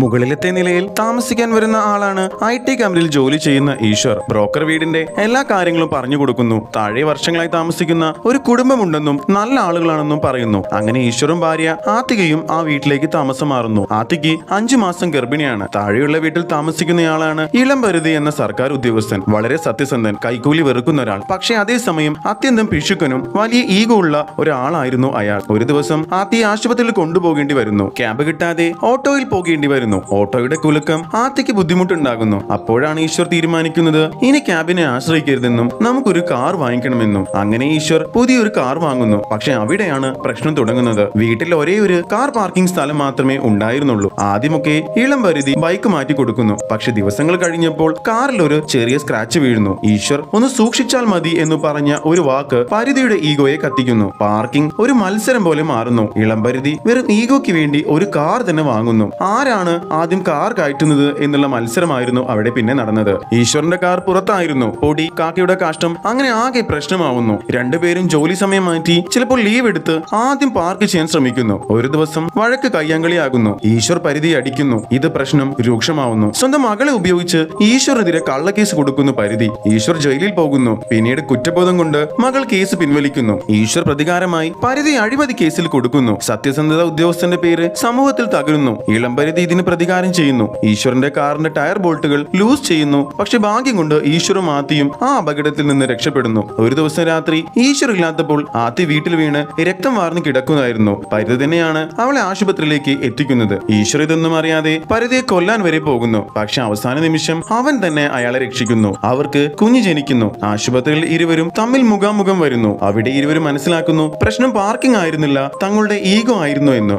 മുകളിലത്തെ നിലയിൽ താമസിക്കാൻ വരുന്ന ആളാണ് IT കമ്പനിയിൽ ജോലി ചെയ്യുന്ന ഈശ്വർ. ബ്രോക്കർ വീടിന്റെ എല്ലാ കാര്യങ്ങളും പറഞ്ഞു കൊടുക്കുന്നു. താഴെ വർഷങ്ങളായി താമസിക്കുന്ന ഒരു കുടുംബമുണ്ടെന്നും നല്ല ആളുകളാണെന്നും പറയുന്നു. അങ്ങനെ ഈശ്വറും ഭാര്യ ആത്തികയും ആ വീട്ടിലേക്ക് താമസം മാറുന്നു. ആത്തിക്ക് 5 മാസം ഗർഭിണിയാണ്. താഴെയുള്ള വീട്ടിൽ താമസിക്കുന്നയാളാണ് ഇളംപരുതി എന്ന സർക്കാർ ഉദ്യോഗസ്ഥൻ. വളരെ സത്യസന്ധൻ, കൈക്കൂലി വെറുക്കുന്ന ഒരാൾ. പക്ഷേ അതേസമയം അത്യന്തം പിശുക്കനും വലിയ ഈഗോ ഉള്ള ഒരാളായിരുന്നു അയാൾ. ഒരു ദിവസം ആത്തിയെ ആശുപത്രിയിൽ കൊണ്ടുപോകേണ്ടി വരുന്നു. ക്യാബ് കിട്ടാതെ ഓട്ടോയിൽ പോകേണ്ടി വരുന്നു. ഓട്ടോയുടെ കുലുക്കം ആത്തിക്ക് ബുദ്ധിമുട്ടുണ്ടാകുന്നു. അപ്പോഴാണ് ഈശ്വർ തീരുമാനിക്കുന്നത് ഇനി ക്യാബിനെ ആശ്രയിക്കരുതെന്നും നമുക്കൊരു കാർ വാങ്ങിക്കണമെന്നും. അങ്ങനെ ഈശ്വർ പുതിയൊരു കാർ വാങ്ങുന്നു. പക്ഷെ അവിടെയാണ് പ്രശ്നം തുടങ്ങുന്നത്. വീട്ടിൽ ഒരേ ഒരു കാർ പാർക്കിംഗ് സ്ഥലം മാത്രമേ ഉണ്ടായിരുന്നുള്ളൂ. ആദ്യമൊക്കെ ഇളംപരുതി ബൈക്ക് മാറ്റി കൊടുക്കുന്നു. പക്ഷെ ദിവസങ്ങൾ കഴിഞ്ഞപ്പോൾ കാറിൽ ഒരു ചെറിയ സ്ക്രാച്ച് വീഴുന്നു. ഈശ്വർ ഒന്ന് സൂക്ഷിച്ചാൽ മതി എന്ന് പറഞ്ഞ ഒരു വാക്ക് പരിധിയുടെ ഈഗോയെ കത്തിക്കുന്നു. പാർക്കിംഗ് ഒരു മത്സരം പോലെ മാറുന്നു. ഇളംപരുതി വെറും ഈഗോയ്ക്ക് വേണ്ടി ഒരു കാർ തന്നെ വാങ്ങുന്നു. ആരാണ് ആദ്യം കാർ കയറ്റുന്നത് എന്നുള്ള മത്സരമായിരുന്നു അവിടെ പിന്നെ നടന്നത്. ഈശ്വറിന്റെ കാർ പുറത്തായിരുന്നു. പൊടി, കാക്കയുടെ കാഷ്ടം, അങ്ങനെ ആകെ പ്രശ്നമാവുന്നു. രണ്ടുപേരും ജോലി സമയം മാറ്റി ചിലപ്പോൾ ലീവ് എടുത്ത് ആദ്യം പാർക്ക് ചെയ്യാൻ ശ്രമിക്കുന്നു. ഒരു ദിവസം വഴക്ക് കയ്യാങ്കളിയാകുന്നു. ഈശ്വർ പരിധി അടിക്കുന്നു. ഇത് പ്രശ്നം രൂക്ഷമാവുന്നു. സ്വന്തം മകളെ ഉപയോഗിച്ച് ഈശ്വറിനെതിരെ കള്ളക്കേസ് കൊടുക്കുന്നു പരിധി. ഈശ്വർ ജയിലിൽ പോകുന്നു. പിന്നീട് കുറ്റബോധം കൊണ്ട് മകൾ കേസ് പിൻവലിക്കുന്നു. ഈശ്വർ പ്രതികാരമായി പരിധി അഴിമതി കേസിൽ കൊടുക്കുന്നു. സത്യസന്ധത ഉദ്യോഗസ്ഥന്റെ പേര് സമൂഹത്തിൽ തകരുന്നു. ഇളംപരിധി ഇതിന് പ്രതികാരം ചെയ്യുന്നു. ഈശ്വറിന്റെ കാറിന്റെ ടയർ ബോൾട്ടുകൾ ലൂസ് ചെയ്യുന്നു. പക്ഷെ ഭാഗ്യം കൊണ്ട് ഈശ്വറും ആത്തിയും ആ അപകടത്തിൽ നിന്ന് രക്ഷപ്പെടുന്നു. ഒരു ദിവസം രാത്രി ഈശ്വർ ഇല്ലാത്തപ്പോൾ ആത്തി വീട്ടിൽ വീണ് രക്തം വാർന്ന് കിടക്കുന്നതായിരുന്നു. പരിധി തന്നെയാണ് അവളെ ആശുപത്രിയിലേക്ക് എത്തിക്കുന്നത്. ഈശ്വർ ഇതൊന്നും അറിയാതെ പരിധിയെ കൊല്ലാൻ വരെ പോകുന്നു. പക്ഷെ അവസാന നിമിഷം അവൻ തന്നെ അയാളെ രക്ഷിക്കുന്നു. അവർക്ക് കുഞ്ഞ് ജനിക്കുന്നു. ആശുപത്രിയിൽ ഇരുവരും തമ്മിൽ മുഖാമുഖം വരുന്നു. അവിടെ ഇരുവരും മനസ്സിലാക്കുന്നു പ്രശ്നം പാർക്കിംഗ് ആയിരുന്നില്ല, തങ്ങളുടെ ഈഗോ ആയിരുന്നു എന്ന്.